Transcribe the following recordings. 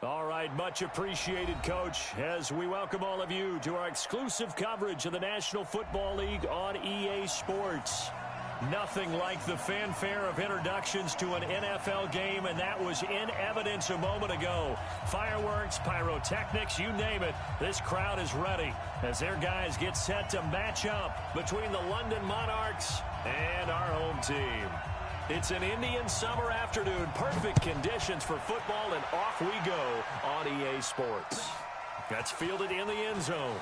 All right, much appreciated, Coach, as we welcome all of you to our exclusive coverage of the National Football League on EA Sports. Nothing like the fanfare of introductions to an NFL game, and that was in evidence a moment ago. Fireworks, pyrotechnics, you name it, this crowd is ready as their guys get set to match up between the London Monarchs and our home team. It's an Indian summer afternoon, perfect conditions for football, and off we go on EA Sports. That's fielded in the end zone.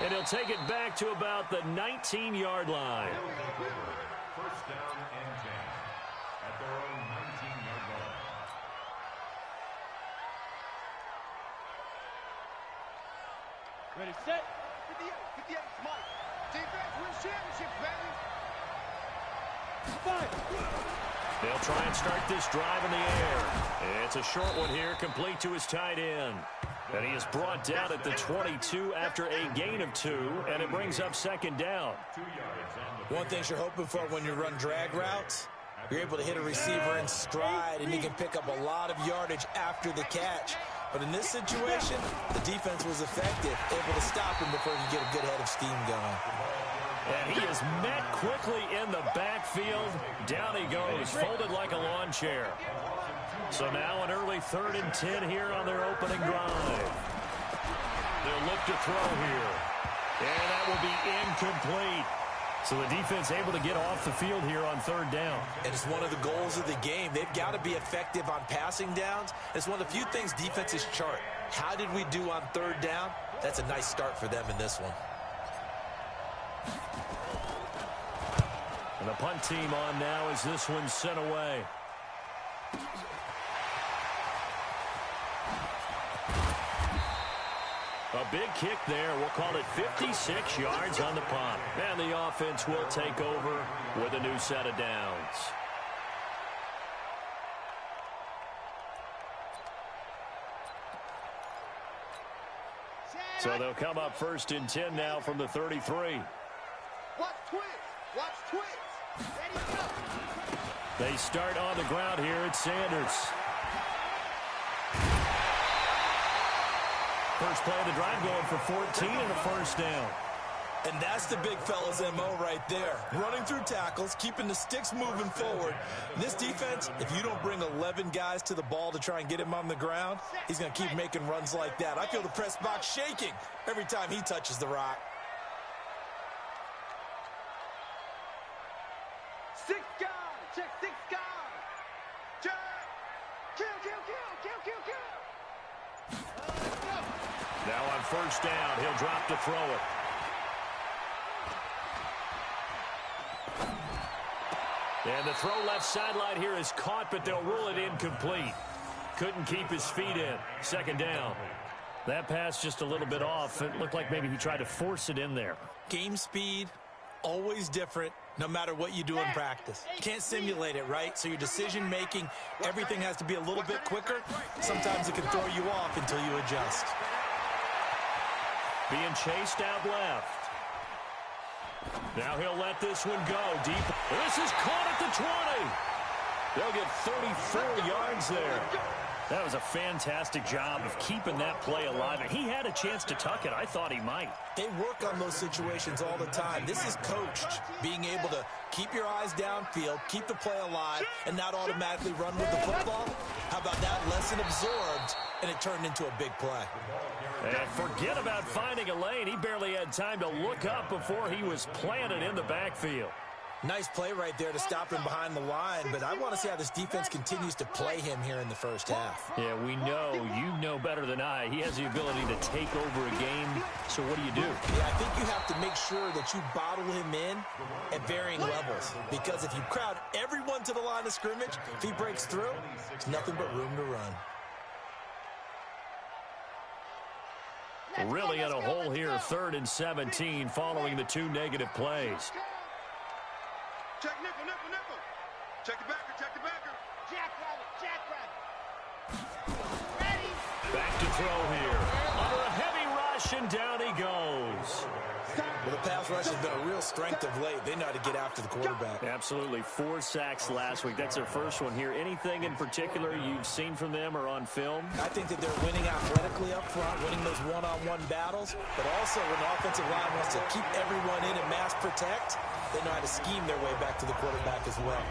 And he'll take it back to about the 19-yard line. First down and 10 at their own 19-yard line. Ready, set. 58, Mike. Defense wins championships, baby. They'll try and start this drive in the air. It's a short one here, complete to his tight end. And he is brought down at the 22 after a gain of 2, and it brings up second down. One thing you're hoping for when you run drag routes, you're able to hit a receiver in stride, and he can pick up a lot of yardage after the catch. But in this situation, the defense was effective, able to stop him before he could get a good head of steam going. And he is met quickly in the backfield. Down he goes, folded like a lawn chair. So now an early 3rd and 10 here on their opening drive. They'll look to throw here. And that will be incomplete. So the defense able to get off the field here on 3rd down. And it's one of the goals of the game. They've got to be effective on passing downs. It's one of the few things defenses chart. How did we do on 3rd down? That's a nice start for them in this one. And the punt team on now as this one's sent away. A big kick there. We'll call it 56 yards on the punt. And the offense will take over with a new set of downs. So they'll come up 1st and 10 now from the 33. Watch twins. Watch twins. Ready, go. They start on the ground here at Sanders. First play of the drive going for 14 and a first down. And that's the big fella's MO right there. Running through tackles, keeping the sticks moving forward. This defense, if you don't bring 11 guys to the ball to try and get him on the ground, he's going to keep making runs like that. I feel the press box shaking every time he touches the rock. 6 guys. Check 6 guys. Check. Kill. Now on first down, he'll drop to throw it. And the throw left sideline here is caught, but they'll rule it incomplete. Couldn't keep his feet in. Second down. That pass just a little bit off. It looked like maybe he tried to force it in there. Game speed, always different, no matter what you do in practice. You can't simulate it, right? So your decision-making, everything has to be a little bit quicker. Sometimes it can throw you off until you adjust. Being chased out left. Now he'll let this one go deep. This is caught at the 20. They'll get 34 yards there. That was a fantastic job of keeping that play alive. And he had a chance to tuck it. I thought he might. They work on those situations all the time. This is coached, being able to keep your eyes downfield, keep the play alive, and not automatically run with the football. How about that lesson absorbed, and it turned into a big play. And forget about finding a lane. He barely had time to look up before he was planted in the backfield. Nice play right there to stop him behind the line, but I want to see how this defense continues to play him here in the first half. Yeah, we know. You know better than I. He has the ability to take over a game. So what do you do? Yeah, I think you have to make sure that you bottle him in at varying levels, because if you crowd everyone to the line of scrimmage, if he breaks through, there's nothing but room to run. Really in a hole here, 3rd and 17 following the 2 negative plays. Check nickel. Check the backer. Jackrabbit. Ready. Back to throw here. Under a heavy rush, and down he goes. Well, the pass rush has been a real strength of late. They know how to get after the quarterback. Absolutely. 4 sacks last week. That's their first one here. Anything in particular you've seen from them or on film? I think that they're winning athletically up front, winning those one-on-one battles, but also when the offensive line wants to keep everyone in and mass protect, they know how to scheme their way back to the quarterback as well.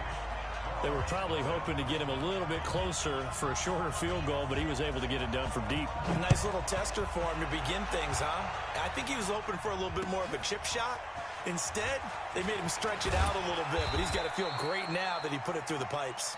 They were probably hoping to get him a little bit closer for a shorter field goal, but he was able to get it done from deep. Nice little tester for him to begin things, huh? I think he was hoping for a little bit more of a chip shot. Instead, they made him stretch it out a little bit, but he's got to feel great now that he put it through the pipes.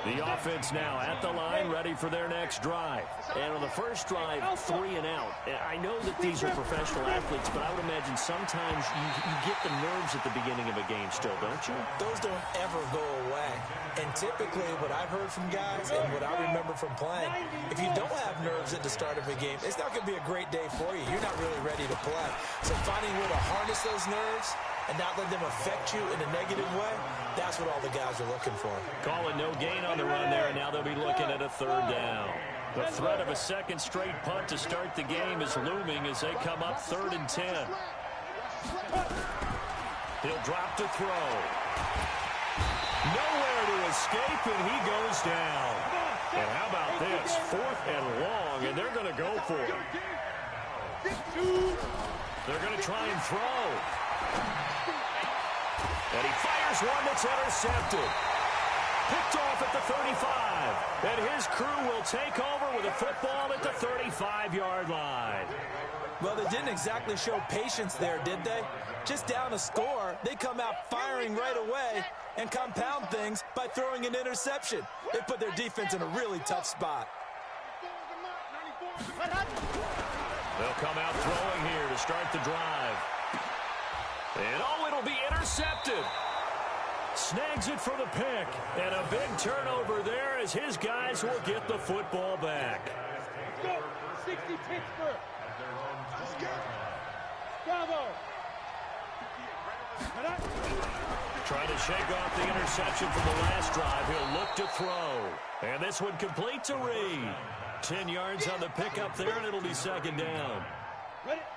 The offense now at the line, ready for their next drive. And on the first drive, 3 and out. I know that these are professional athletes, but I would imagine sometimes you get the nerves at the beginning of a game still, don't you? Those don't ever go away. And typically what I've heard from guys and what I remember from playing, if you don't have nerves at the start of a game, it's not going to be a great day for you. You're not really ready to play. So finding a way to harness those nerves and not let them affect you in a negative way, that's what all the guys are looking for. Calling no gain on the run there, and now they'll be looking at a 3rd down. The threat of a second straight punt to start the game is looming as they come up 3rd and 10. He'll drop to throw. Nowhere to escape, and he goes down. And how about this? 4th and long, and they're going to go for it. They're going to try and throw. And he fires one that's intercepted. Picked off at the 35. And his crew will take over with a football at the 35-yard line. Well, they didn't exactly show patience there, did they? Just down a score, they come out firing right away and compound things by throwing an interception. They put their defense in a really tough spot. They'll come out throwing here to start the drive. And oh, it'll be intercepted. Snags it for the pick. And a big turnover there as his guys will get the football back. Go. 60 Pittsburgh. Let's go. Bravo. Trying to shake off the interception from the last drive. He'll look to throw. And this one complete to Reed. 10 yards on the pickup there, and it'll be 2nd down.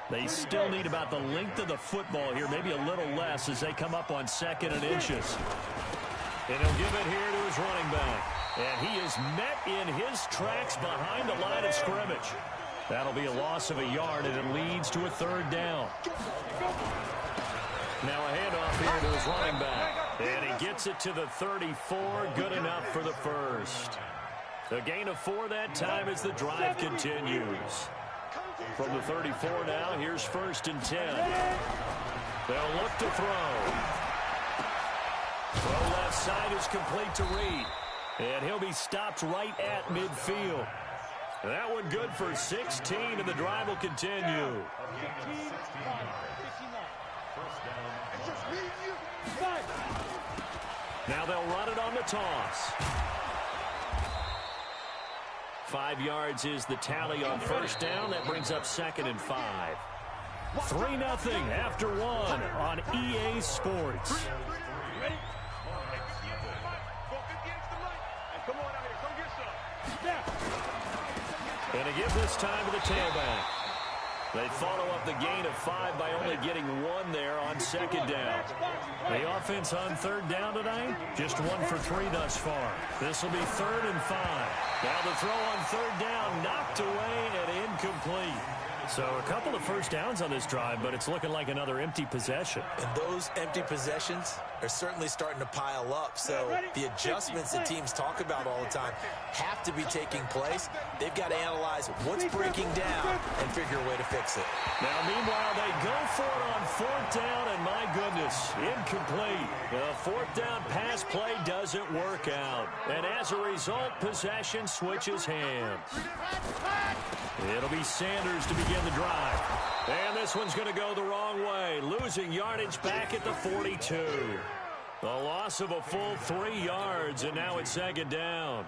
They still need about the length of the football here, maybe a little less as they come up on 2nd and inches. And he'll give it here to his running back. And he is met in his tracks behind the line of scrimmage. That'll be a loss of a yard, and it leads to a 3rd down. Now a handoff here to his running back. And he gets it to the 34, good enough for the first. A gain of 4 that time as the drive continues. From the 34 now, here's 1st and 10. They'll look to throw. Throw left side is complete to Reed. And he'll be stopped right at midfield. That one good for 16, and the drive will continue. Now they'll run it on the toss. 5 yards is the tally on 1st down. That brings up 2nd and 5. 3-0 after 1 on EA Sports. And to give this time to the tailback. They follow up the gain of 5 by only getting 1 there on 2nd down. The offense on 3rd down tonight, just 1 for 3 thus far. This will be 3rd and 5. Now the throw on 3rd down, knocked away and incomplete. So a couple of first downs on this drive, but it's looking like another empty possession. And those empty possessions are certainly starting to pile up. So the adjustments that teams talk about all the time have to be taking place. They've got to analyze what's breaking down and figure a way to fix it. Now, meanwhile, they go for it on 4th down, and my goodness, incomplete. The 4th down pass play doesn't work out. And as a result, possession switches hands. It'll be Sanders to begin the drive. And this one's going to go the wrong way, losing yardage back at the 42. A loss of a full 3 yards, and now it's 2nd down.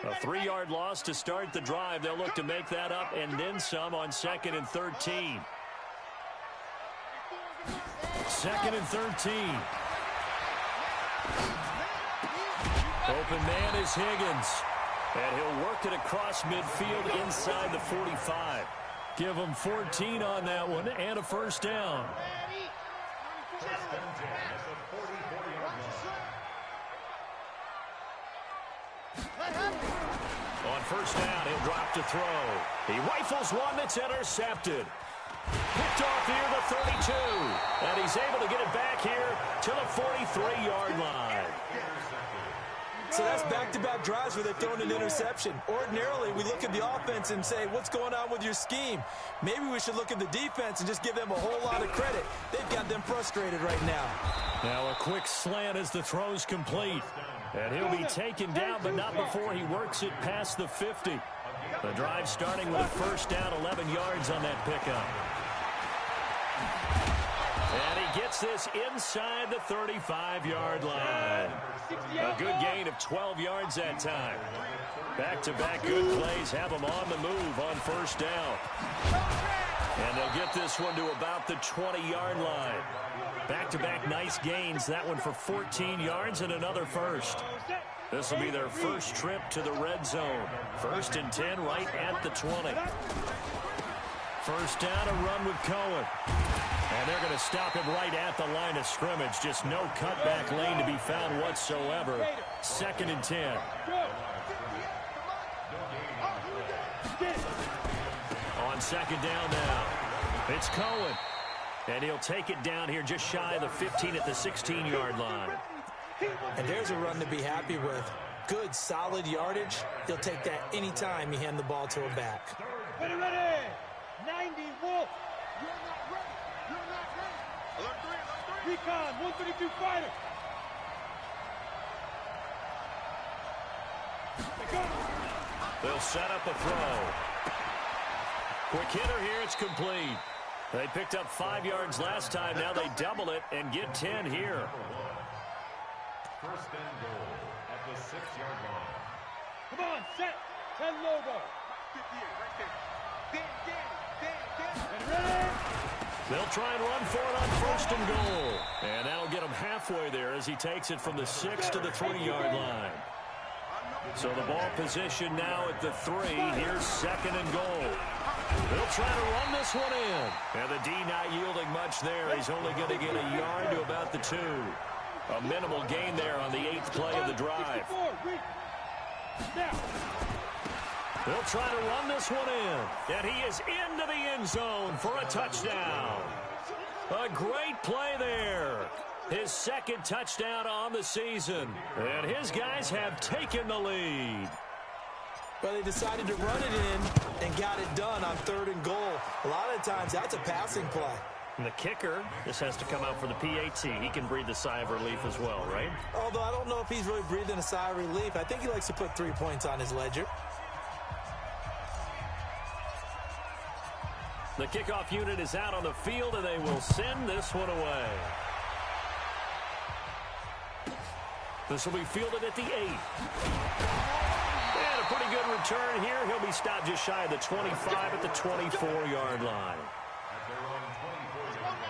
A 3-yard loss to start the drive. They'll look to make that up and then some on 2nd and 13. 2nd and 13. Open man is Higgins. And he'll work it across midfield inside the 45. Give him 14 on that one and a first down. On first down, he'll drop to throw. He rifles one that's intercepted. Picked off near the 32. And he's able to get it back here to the 43-yard line. So that's back-to-back drives where they've thrown an interception. Ordinarily, we look at the offense and say, what's going on with your scheme? Maybe we should look at the defense and just give them a whole lot of credit. They've got them frustrated right now. Now a quick slant as the throw's complete. And he'll be taken down, but not before he works it past the 50. The drive starting with a first down, 11 yards on that pickup. And he gets this inside the 35-yard line. A good gain of 12 yards that time. Back-to-back good plays have them on the move on first down. And they'll get this one to about the 20-yard line. Back-to-back nice gains. That one for 14 yards and another first. This will be their first trip to the red zone. First and 10 right at the 20. First down, a run with Cohen. And they're going to stop him right at the line of scrimmage. Just no cutback lane to be found whatsoever. Second and 10. On second down now, it's Cohen. And he'll take it down here just shy of the 15 at the 16-yard line. And there's a run to be happy with. Good, solid yardage. He'll take that anytime you hand the ball to a back. Ready, 90, Wolf. You're not ready. You're not ready. Alert 3. Recon, 132 fighter. They'll set up a throw. Quick hitter here, it's complete. They picked up 5 yards last time. Now they double it and get 10 here. First and goal at the 6-yard line. Come on, set. 10 logo. 58 right there. Dan. Ready? They'll try and run for it on first and goal. And that'll get him halfway there as he takes it from the 6 to the 3-yard line. So the ball position now at the 3. Here's second and goal. They'll try to run this one in. And the D not yielding much there. He's only going to get a yard to about the 2. A minimal gain there on the 8th play of the drive. They'll try to run this one in. And he is into the end zone for a touchdown. A great play there. His second touchdown on the season. And his guys have taken the lead. Well, they decided to run it in and got it done on 3rd and goal. A lot of times, that's a passing play. And the kicker, this has to come out for the PAT. He can breathe a sigh of relief as well, right? Although I don't know if he's really breathing a sigh of relief. I think he likes to put 3 points on his ledger. The kickoff unit is out on the field, and they will send this one away. This will be fielded at the 8. And a pretty good return here. He'll be stopped just shy of the 25 at the 24-yard line.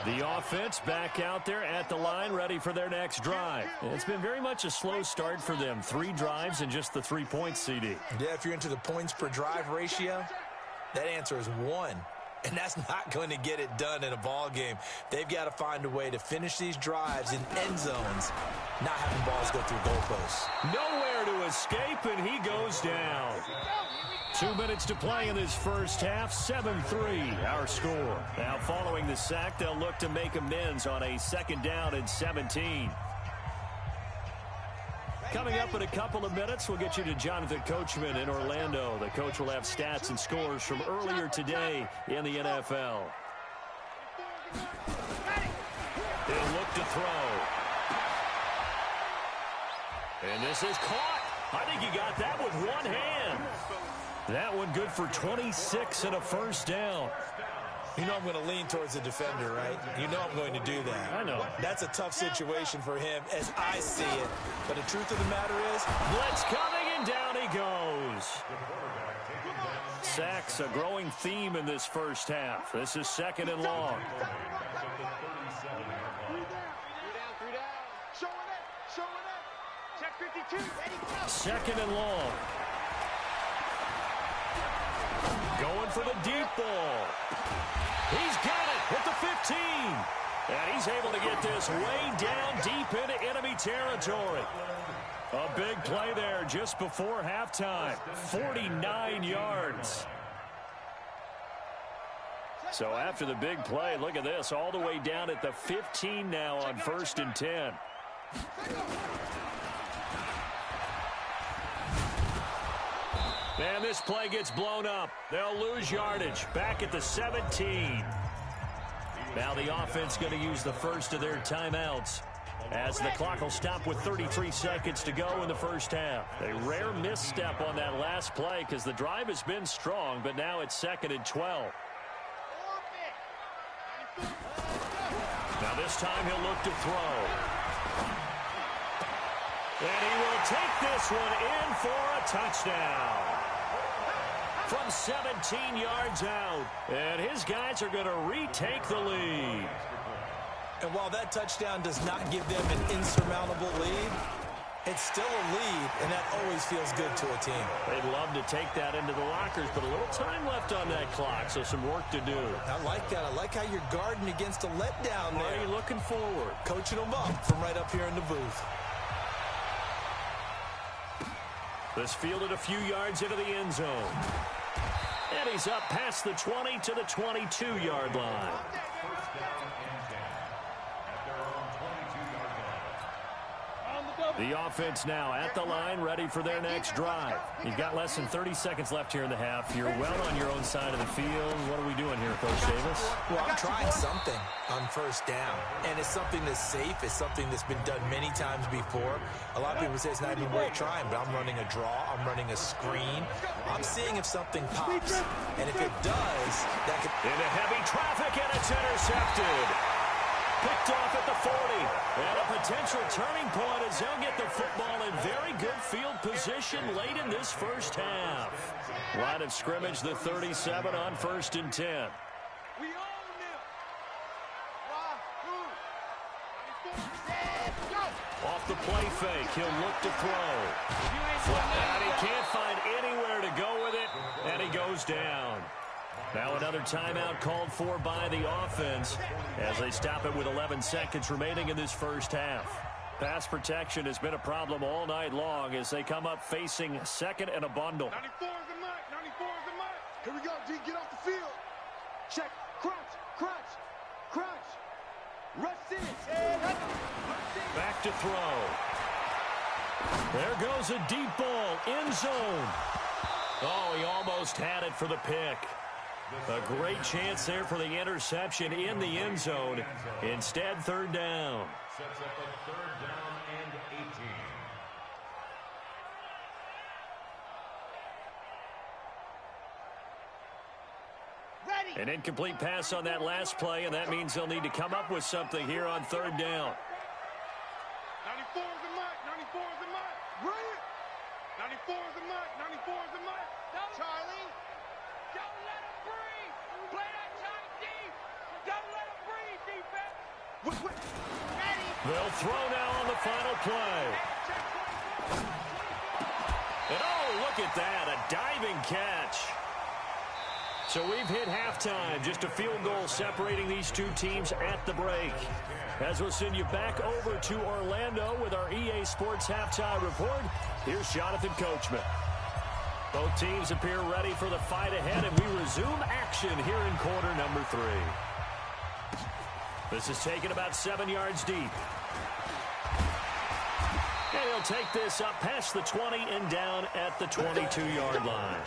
The offense back out there at the line, ready for their next drive. It's been very much a slow start for them. 3 drives and just the 3 points, CD. Yeah, if you're into the points per drive ratio, that answer is 1. And that's not going to get it done in a ball game. They've got to find a way to finish these drives in end zones, not having balls go through goalposts. Nowhere to escape, and he goes down. 2 minutes to play in this first half. 7-3, our score. Now, following the sack, they'll look to make amends on a second down and 17. Coming up in a couple of minutes, we'll get you to Jonathan Coachman in Orlando. The coach will have stats and scores from earlier today in the NFL. He'll look to throw. And this is caught. I think he got that with one hand. That one good for 26 and a first down. You know I'm going to lean towards the defender, right? You know I'm going to do that. I know. That's a tough situation for him as I see it. But the truth of the matter is, blitz coming, and down he goes. Sacks, a growing theme in this first half. This is second and long. 3 down. Showing it. Check 52. Second and long. for the deep ball. He's got it at the 15. And he's able to get this way down deep into enemy territory. A big play there just before halftime. 49 yards. So after the big play, look at this. All the way down at the 15 now on 1st and 10. And this play gets blown up. They'll lose yardage. Back at the 17. Now the offense going to use the first of their timeouts as the clock will stop with 33 seconds to go in the first half. A rare misstep on that last play because the drive has been strong, but now it's 2nd and 12. Now this time he'll look to throw. And he will take this one in for a touchdown. From 17 yards out. And his guys are going to retake the lead. And while that touchdown does not give them an insurmountable lead, it's still a lead, and that always feels good to a team. They'd love to take that into the lockers, but a little time left on that clock, so some work to do. I like that. I like how you're guarding against a letdown there. Are you looking forward? Coaching them up from right up here in the booth. This fielded a few yards into the end zone. And he's up past the 20 to the 22-yard line. The offense now at the line, ready for their next drive. You've got less than 30 seconds left here in the half. You're well on your own side of the field. What are we doing here, Coach Davis? Well, I'm trying something on first down, and it's something that's safe. It's something that's been done many times before. A lot of people say it's not even worth trying, but I'm running a draw. I'm running a screen. I'm seeing if something pops, and if it does, that could... Into heavy traffic, and it's intercepted. Picked off at the 40. And a potential turning point as they'll get the football in very good field position late in this first half. Line of scrimmage, the 37 on 1st and 10. We own them. Off the play fake, he'll look to throw. And he can't find anywhere to go with it, and he goes down. Now another timeout called for by the offense as they stop it with 11 seconds remaining in this first half. Pass protection has been a problem all night long as they come up facing 2nd and a bundle. 94 is the mark. 94 is the mark. Here we go, D. Get off the field. Check. Crunch. Crunch. Crunch. Rush in. Back to throw. There goes a deep ball. End zone. Oh, he almost had it for the pick. A great chance there for the interception in the end zone. Instead, 3rd down. Sets up a 3rd down and 18. An incomplete pass on that last play, and that means they'll need to come up with something here on 3rd down. 94 is the mark. 94 is the mark. Run it. 94 is the mark. 94 is the mark. Charlie. Don't let him breathe. Play that tight deep. Don't let him breathe, defense. Ready. They'll throw now on the final play. And oh, look at that, a diving catch. So we've hit halftime, just a field goal separating these two teams at the break. As we'll send you back over to Orlando with our EA Sports Halftime Report, here's Jonathan Coachman. Both teams appear ready for the fight ahead, and we resume action here in quarter number 3. This is taken about 7 yards deep. And he'll take this up past the 20 and down at the 22-yard line.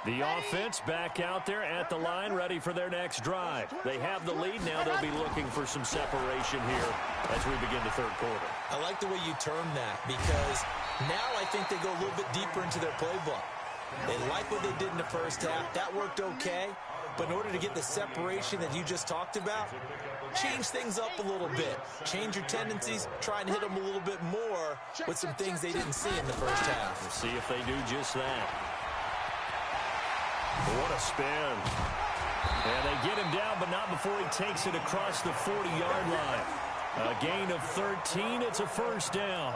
The offense back out there at the line, ready for their next drive. They have the lead now. They'll be looking for some separation here as we begin the 3rd quarter. I like the way you term that because now I think they go a little bit deeper into their playbook. They like what they did in the first half. That worked okay. But in order to get the separation that you just talked about, change things up a little bit. Change your tendencies. Try and hit them a little bit more with some things they didn't see in the first half. We'll see if they do just that. What a spin. And they get him down, but not before he takes it across the 40-yard line. A gain of 13. It's a first down.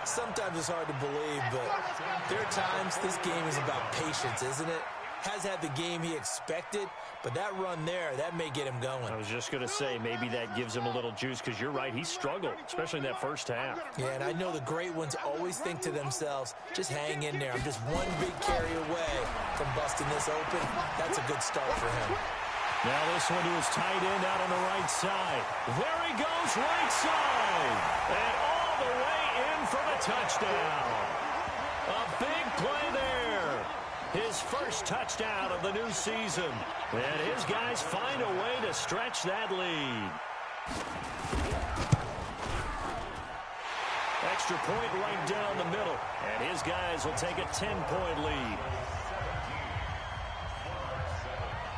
Sometimes it's hard to believe, but there are times this game is about patience, isn't it? Has had the game he expected, but that run there, that may get him going. I was just going to say, maybe that gives him a little juice, because you're right, he struggled, especially in that first half. Yeah, and I know the great ones always think to themselves, just hang in there. I'm just one big carry away from busting this open. That's a good start for him. Now this one to his tight end out on the right side. There he goes, right side. And all the way in for the touchdown. A big play there. His first touchdown of the new season. And his guys find a way to stretch that lead. Extra point right down the middle. And his guys will take a 10-point lead.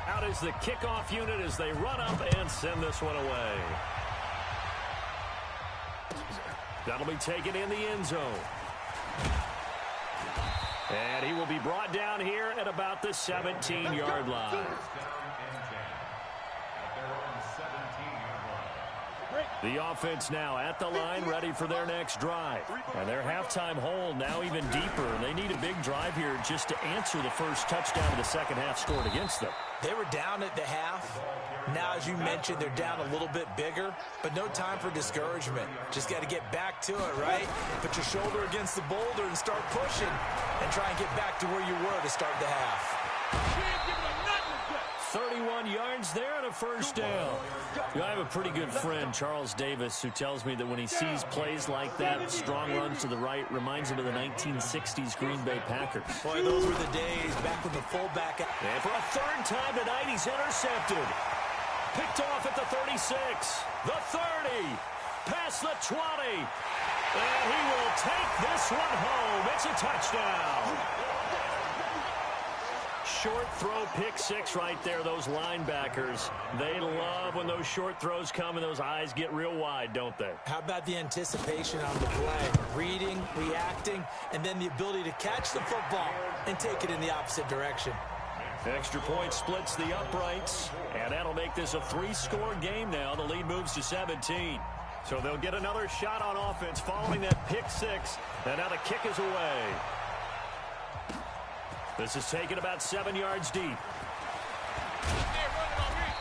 Out is the kickoff unit as they run up and send this one away. That'll be taken in the end zone. And he will be brought down here at about the 17-yard line. The offense now at the line, ready for their next drive. And their halftime hole now even deeper. They need a big drive here just to answer the first touchdown of the second half scored against them. They were down at the half. Now, as you mentioned, they're down a little bit bigger, but no time for discouragement. Just got to get back to it, right? Put your shoulder against the boulder and start pushing and try and get back to where you were to start the half. 31 yards there and a first down. I have a pretty good friend, Charles Davis, who tells me that when he sees plays like that, strong runs to the right, reminds him of the 1960s Green Bay Packers. Boy, those were the days back when the fullback... And for a third time tonight, he's intercepted. Picked off at the 36, the 30, past the 20. And he will take this one home. It's a touchdown. Short throw, pick six right there. Those linebackers, they love when those short throws come and those eyes get real wide, don't they? How about the anticipation on the play? Reading, reacting, and then the ability to catch the football and take it in the opposite direction. Extra point splits the uprights, and that'll make this a three-score game now. The lead moves to 17. So they'll get another shot on offense following that pick six, and now the kick is away. This is taken about 7 yards deep.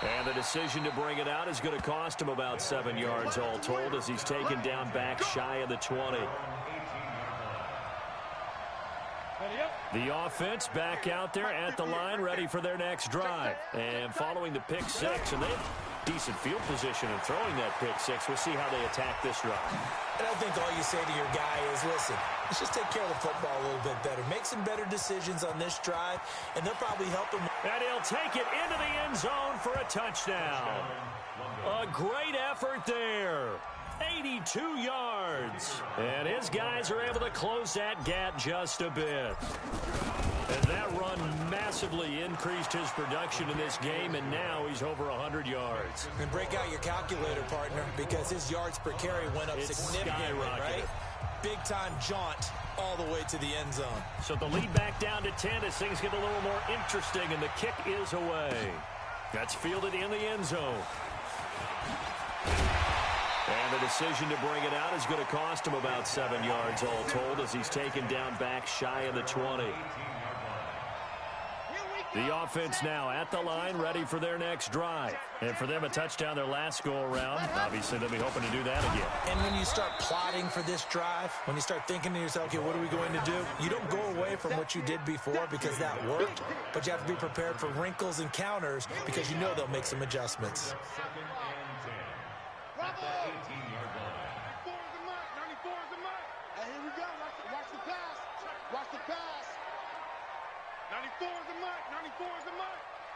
And the decision to bring it out is going to cost him about 7 yards all told as he's taken down back shy of the 20. The offense back out there at the line, ready for their next drive. And following the pick six, and they have decent field position in throwing that pick six. We'll see how they attack this drive. And I think all you say to your guy is, listen, let's just take care of the football a little bit better. Make some better decisions on this drive, and they'll probably help him. And he'll take it into the end zone for a touchdown. A great effort there. 82 yards. And his guys are able to close that gap just a bit. And that run massively increased his production in this game, and now he's over 100 yards. And break out your calculator, partner, because his yards per carry went up significantly, right? Big-time jaunt all the way to the end zone. So the lead back down to 10 as things get a little more interesting, and the kick is away. That's fielded in the end zone. And the decision to bring it out is going to cost him about 7 yards all told as he's taken down back shy of the 20. The offense now at the line, ready for their next drive. And for them, a touchdown their last go-around. Obviously, they'll be hoping to do that again. And when you start plotting for this drive, when you start thinking to yourself, okay, what are we going to do? You don't go away from what you did before because that worked, but you have to be prepared for wrinkles and counters because you know they'll make some adjustments.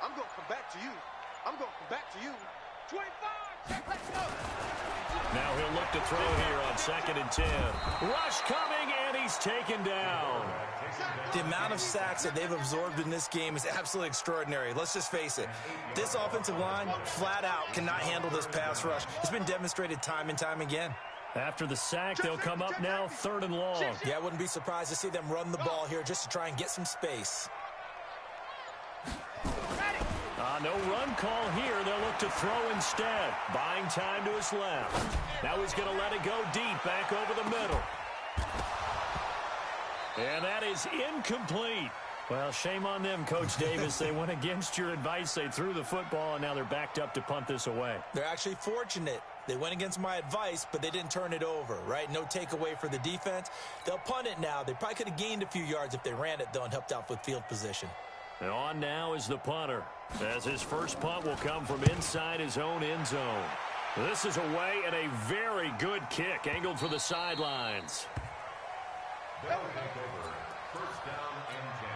I'm going to come back to you. I'm going to come back to you. 25, let's go. Now he'll look to throw here on 2nd and 10. Rush coming, and he's taken down. The amount of sacks that they've absorbed in this game is absolutely extraordinary. Let's just face it. This offensive line, flat out, cannot handle this pass rush. It's been demonstrated time and time again. After the sack, they'll come up now 3rd and long. Yeah, I wouldn't be surprised to see them run the ball here just to try and get some space. No run call here. They'll look to throw instead. Buying time to his left. Now he's going to let it go deep, back over the middle. And that is incomplete. Well, shame on them, Coach Davis. They went against your advice. They threw the football, and now they're backed up to punt this away. They're actually fortunate. They went against my advice, but they didn't turn it over, right? No takeaway for the defense. They'll punt it now. They probably could have gained a few yards if they ran it, though, and helped out with field position. And on now is the punter, as his first punt will come from inside his own end zone. This is away and a very good kick, angled for the sidelines. They'll take over. First down and 10.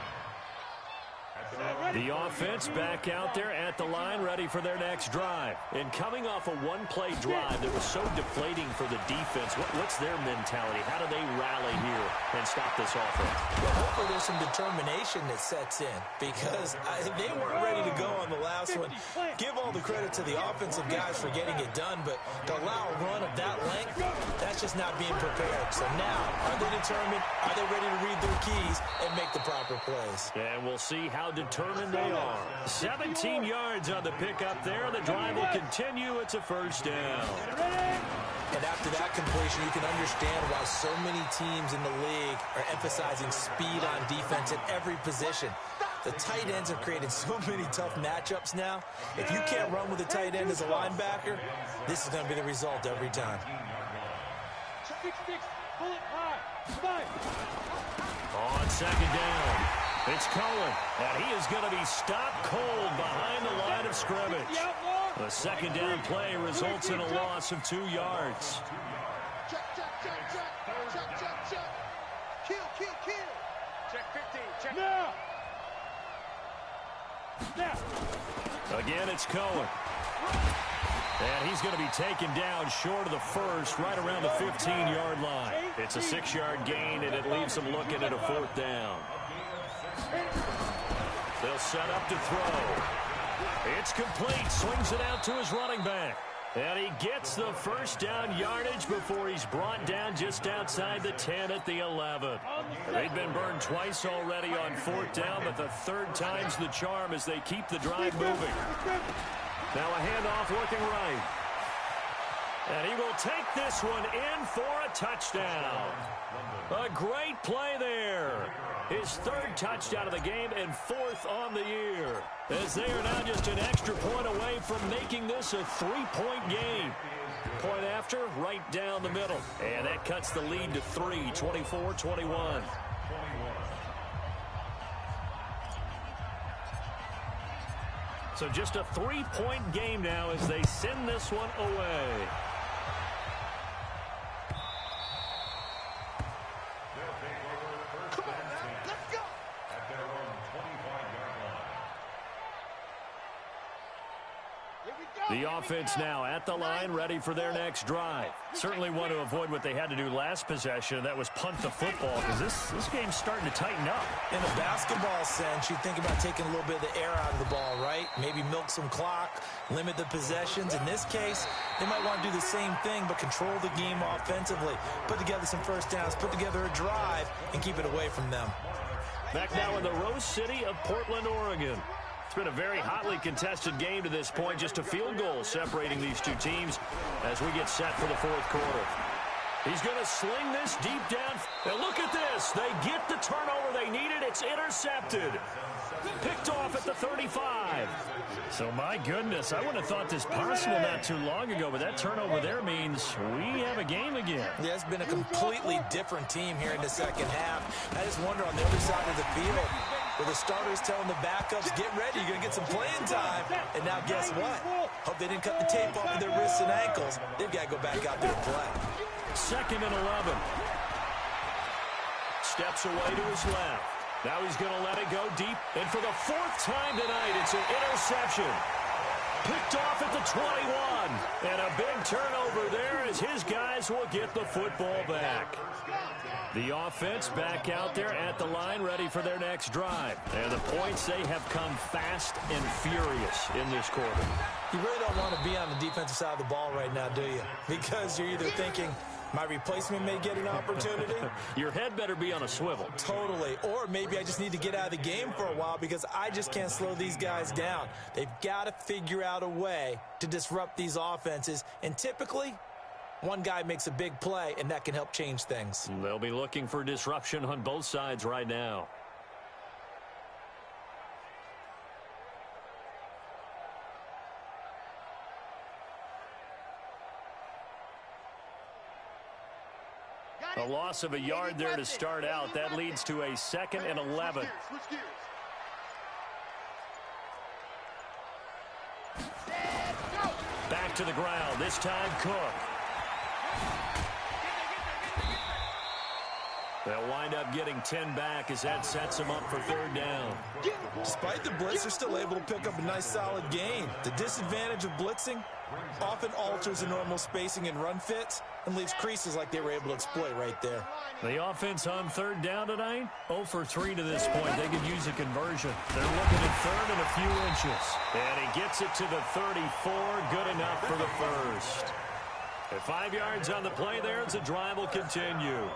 The offense back out there at the line, ready for their next drive. And coming off a one-play drive that was so deflating for the defense, what's their mentality? How do they rally here and stop this offense? Well, hopefully there's some determination that sets in, because they weren't ready to go on the last one. Give all the credit to the offensive guys for getting it done, but to allow a run of that length, that's just not being prepared. So now, are they determined? Are they ready to read their keys and make the proper plays? And we'll see how determined they are. 17 yards on the pickup there. The drive will continue. It's a first down. And after that completion, you can understand why so many teams in the league are emphasizing speed on defense at every position. The tight ends have created so many tough matchups now. If you can't run with a tight end as a linebacker, this is going to be the result every time. On second down, it's Cohen, and he is going to be stopped cold behind the line of scrimmage. The second down play results in a loss of 2 yards. Kill. Check 15. Check. Now. Again, it's Cohen. And he's going to be taken down short of the first, right around the 15-yard line. It's a 6-yard gain, and it leaves them looking at a fourth down. They'll set up to throw. It's complete. Swings it out to his running back. And he gets the first down yardage before he's brought down just outside the 10 at the 11. They've been burned twice already on fourth down, but the third time's the charm as they keep the drive moving. Now a handoff looking right. And he will take this one in for a touchdown. A great play there. His third touchdown of the game and fourth on the year. As they are now just an extra point away from making this a 3-point game. Point after, right down the middle. And that cuts the lead to 3, 24-21. So just a 3-point game now as they send this one away. The offense now at the line, ready for their next drive. Certainly want to avoid what they had to do last possession. That was punt the football, because this game's starting to tighten up. In a basketball sense, you think about taking a little bit of the air out of the ball, right? Maybe milk some clock, limit the possessions. In this case, they might want to do the same thing, but control the game offensively. Put together some first downs, put together a drive, and keep it away from them. Back now in the Rose City of Portland, Oregon. It's been a very hotly contested game to this point. Just a field goal separating these two teams as we get set for the fourth quarter. He's going to sling this deep down. And look at this. They get the turnover they needed. It's intercepted. Picked off at the 35. So, my goodness, I wouldn't have thought this possible not too long ago, but that turnover there means we have a game again. Yeah, it's been a completely different team here in the second half. I just wonder on the other side of the field, where the starters telling the backups, get ready, you're going to get some playing time. And now guess what? Hope they didn't cut the tape off of their wrists and ankles. They've got to go back out there and play. Second and 11. Steps away to his left. Now he's going to let it go deep. And for the fourth time tonight, it's an interception. Picked off at the 21. And a big turnover there as his guys will get the football back. The offense back out there at the line, ready for their next drive. And the points, they have come fast and furious in this quarter. You really don't want to be on the defensive side of the ball right now, do you? Because you're either thinking, My replacement may get an opportunity. Your head better be on a swivel. Totally. Or maybe I just need to get out of the game for a while because I just can't slow these guys down. They've got to figure out a way to disrupt these offenses. And typically, one guy makes a big play, and that can help change things. They'll be looking for disruption on both sides right now. A loss of a yard there to start out. That leads to a 2nd and 11. Back to the ground. This time Cook. They'll wind up getting 10 back as that sets them up for 3rd down. Despite the blitz, they're still able to pick up a nice solid gain. The disadvantage of blitzing often alters the normal spacing and run fits and leaves creases like they were able to exploit right there. The offense on 3rd down tonight, 0 for 3 to this point. They could use a conversion. They're looking at 3rd and a few inches. And he gets it to the 34. Good enough for the first. At 5 yards on the play there as the drive will continue.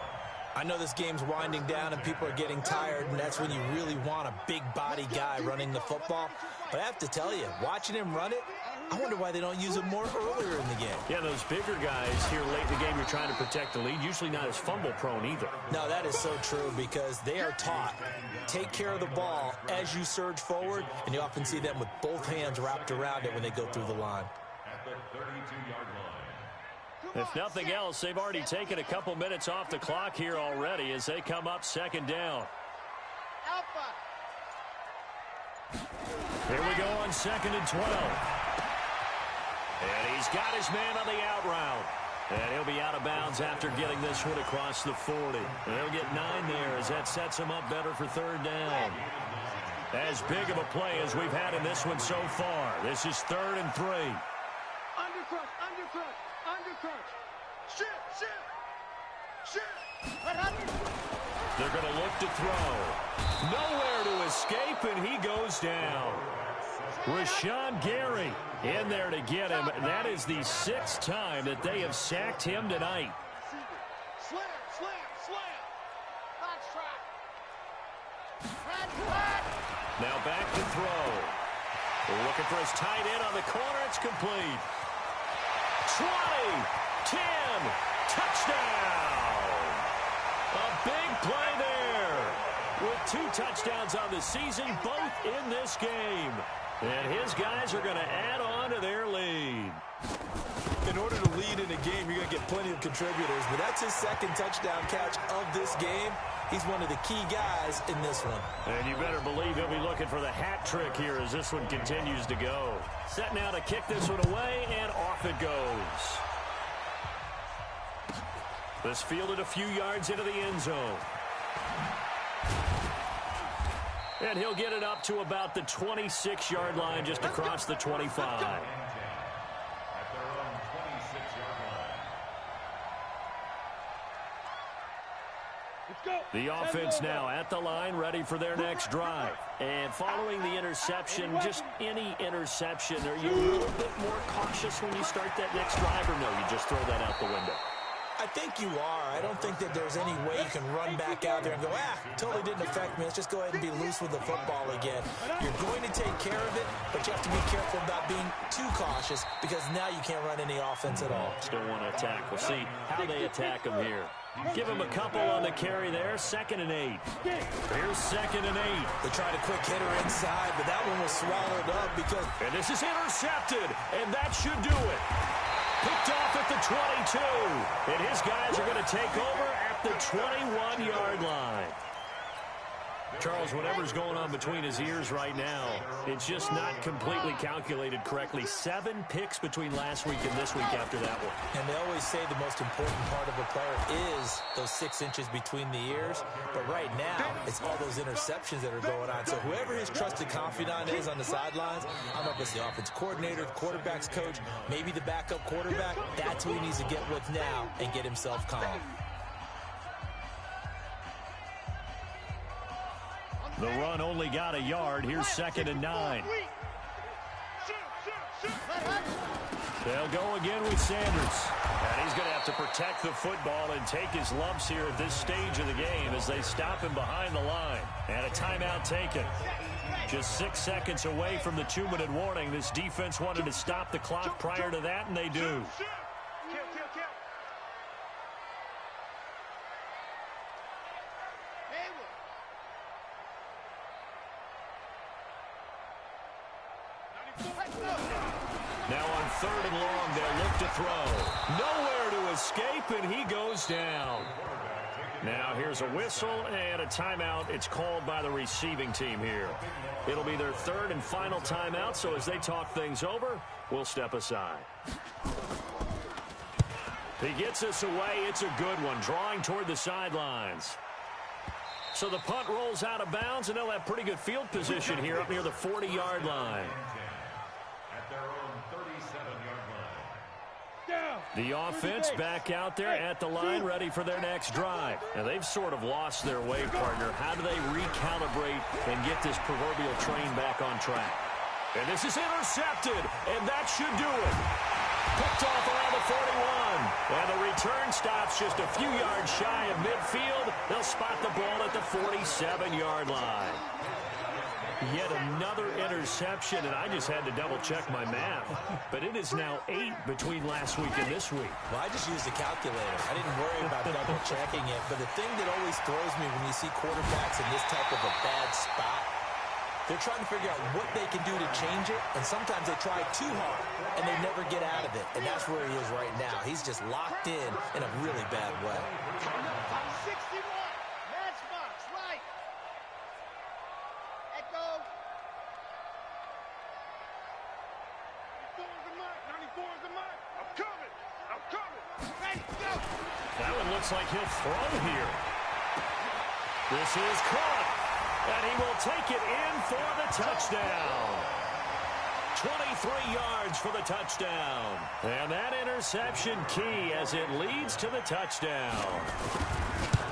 I know this game's winding down and people are getting tired, and that's when you really want a big body guy running the football. But I have to tell you, watching him run it, I wonder why they don't use it more earlier in the game. Yeah, those bigger guys here late in the game, you're trying to protect the lead, usually not as fumble prone either. No, that is so true because they are taught, take care of the ball as you surge forward, and you often see them with both hands wrapped around it when they go through the line. At the 32-yard line. If nothing else, they've already taken a couple minutes off the clock here already as they come up 2nd down. Here we go on 2nd and 12. And he's got his man on the out route. And he'll be out of bounds after getting this one across the 40. And they'll get 9 there as that sets him up better for 3rd down. As big of a play as we've had in this one so far. This is 3rd and 3. Undercrunch, undercrunch, undercrunch. Shit. They're going to look to throw. Nowhere to escape, and he goes down. Rashawn Gary in there to get him. That is the 6th time that they have sacked him tonight. Slam. Box track. Now back to throw. Looking for his tight end on the corner. It's complete. 20, 10, touchdown. A big play there. With 2 touchdowns on the season, both in this game. And his guys are going to add on to their lead. In order to lead in a game, you're going to get plenty of contributors, but that's his 2nd touchdown catch of this game. He's one of the key guys in this one. And you better believe he'll be looking for the hat trick here as this one continues to go. Set now to kick this one away, and off it goes. This fielded a few yards into the end zone. And he'll get it up to about the 26-yard line, just across the 25. The offense now at the line, ready for their next drive. And following the interception, just any interception, are you a little bit more cautious when you start that next drive, or no, you just throw that out the window? I think you are. I don't think that there's any way you can run back out there and go, totally didn't affect me. Let's just go ahead and be loose with the football again. You're going to take care of it, but you have to be careful about being too cautious because now you can't run any offense at all. Still want to attack. We'll see how they attack him here. Give him a couple on the carry there. 2nd and 8. Here's 2nd and 8. They tried a quick hitter inside, but that one was swallowed up because... And this is intercepted, and that should do it. Picked off at the 22. And his guys are going to take over at the 21-yard line. Charles, whatever's going on between his ears right now, it's just not completely calculated correctly. 7 picks between last week and this week after that one. And they always say the most important part of a player is those 6 inches between the ears. But right now, it's all those interceptions that are going on. So whoever his trusted confidant is on the sidelines, I don't know if it's the offense coordinator, the quarterback's coach, maybe the backup quarterback, that's who he needs to get with now and get himself calm. The run only got a yard. Here's 2nd and 9. They'll go again with Sanders. And he's going to have to protect the football and take his lumps here at this stage of the game as they stop him behind the line. And a timeout taken. Just 6 seconds away from the 2-minute warning. This defense wanted to stop the clock prior to that, and they do. Now on 3rd and long, they'll look to throw. Nowhere to escape, and he goes down. Now here's a whistle and a timeout. It's called by the receiving team here. It'll be their 3rd and final timeout, so as they talk things over, we'll step aside. He gets us away. It's a good one, drawing toward the sidelines. So the punt rolls out of bounds, and they'll have pretty good field position here up near the 40-yard line. The offense back out there at the line, ready for their next drive. Now, they've sort of lost their way, partner. How do they recalibrate and get this proverbial train back on track? And this is intercepted, and that should do it. Picked off around the 41. And the return stops just a few yards shy of midfield. They'll spot the ball at the 47-yard line. Yet another interception, and I just had to double-check my math. But it is now 8 between last week and this week. Well, I just used a calculator. I didn't worry about double-checking it. But the thing that always throws me when you see quarterbacks in this type of a bad spot, they're trying to figure out what they can do to change it, and sometimes they try too hard, and they never get out of it. And that's where he is right now. He's just locked in a really bad way. 61. Matchbox, right. Echo. 94 is the mark. 94 is the mark. I'm coming. I'm coming. Ready, go. That one looks like he'll throw here. This is caught. And he will take it in for the touchdown. 23 yards for the touchdown. And that interception key as it leads to the touchdown.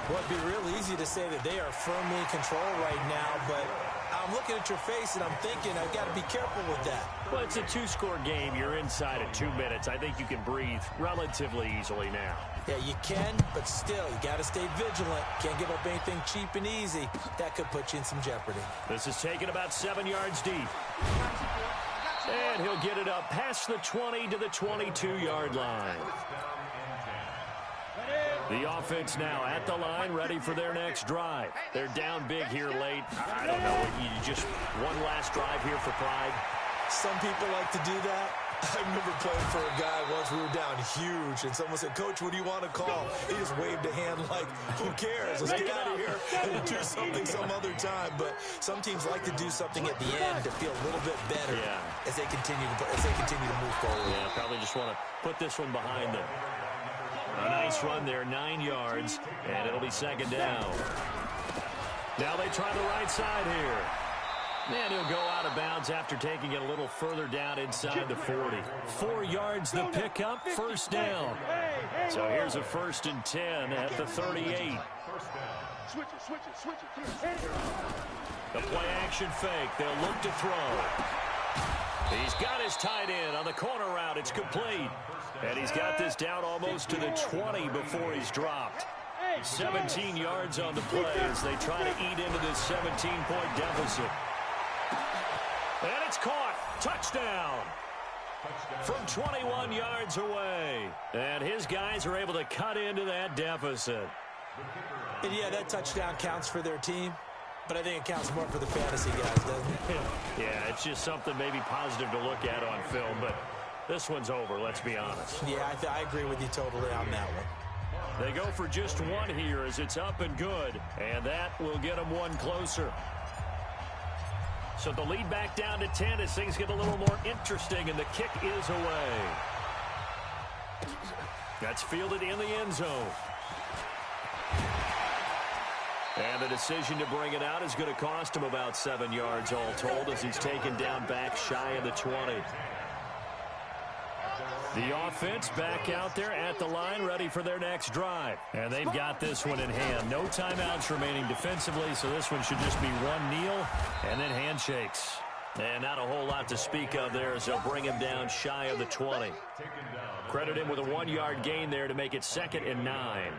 Well, it'd be real easy to say that they are firmly in control right now, but I'm looking at your face and I'm thinking I've got to be careful with that. Well, it's a 2-score game. You're inside at 2 minutes. I think you can breathe relatively easily now. Yeah, you can, but still, you got to stay vigilant. Can't give up anything cheap and easy. That could put you in some jeopardy. This is taken about 7 yards deep. And he'll get it up past the 20 to the 22-yard line. The offense now at the line, ready for their next drive. They're down big here late. I don't know. You just one last drive here for pride. Some people like to do that. I remember playing for a guy once. We were down huge, and someone said, "Coach, what do you want to call?" He just waved a hand like, "Who cares? Let's get out of here and do something some other time." But some teams like to do something at the end to feel a little bit better as they continue to move forward. Yeah, probably just want to put this one behind them. A nice run there, 9 yards, and it'll be 2nd down. Now they try the right side here. And he'll go out of bounds after taking it a little further down inside the 40. 4 yards the pickup, 1st down. So here's a 1st and 10 at the 38. Switch it. The play action fake. They'll look to throw. He's got his tight end on the corner route. It's complete. And he's got this down almost to the 20 before he's dropped. 17 yards on the play as they try to eat into this 17-point deficit. And it's caught. Touchdown. From 21 yards away. And his guys are able to cut into that deficit. And yeah, that touchdown counts for their team. But I think it counts more for the fantasy guys, doesn't it? Yeah, it's just something maybe positive to look at on film. But this one's over, let's be honest. Yeah, I agree with you totally on that one. They go for just one here as it's up and good. And that will get them one closer. So the lead back down to 10 as things get a little more interesting, and the kick is away. That's fielded in the end zone. And the decision to bring it out is going to cost him about 7 yards all told as he's taken down back shy of the 20. The offense back out there at the line, ready for their next drive. And they've got this one in hand. No timeouts remaining defensively, so this one should just be one kneel and then handshakes. And not a whole lot to speak of there, so bring him down shy of the 20. Credit him with a 1-yard gain there to make it 2nd and 9.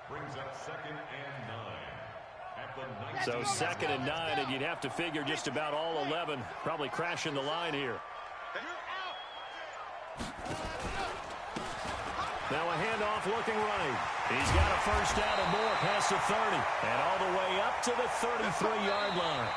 Brings up 2nd and 9. At the 19. So 2nd and 9, and you'd have to figure just about all 11 probably crashing the line here. Now a handoff looking right. He's got a first down and more past the 30. And all the way up to the 33-yard line.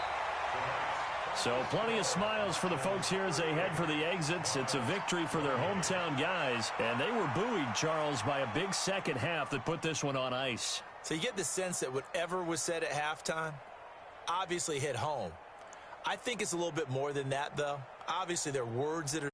So plenty of smiles for the folks here as they head for the exits. It's a victory for their hometown guys. And they were buoyed, Charles, by a big second half that put this one on ice. So you get the sense that whatever was said at halftime obviously hit home. I think it's a little bit more than that, though. Obviously, there are words that are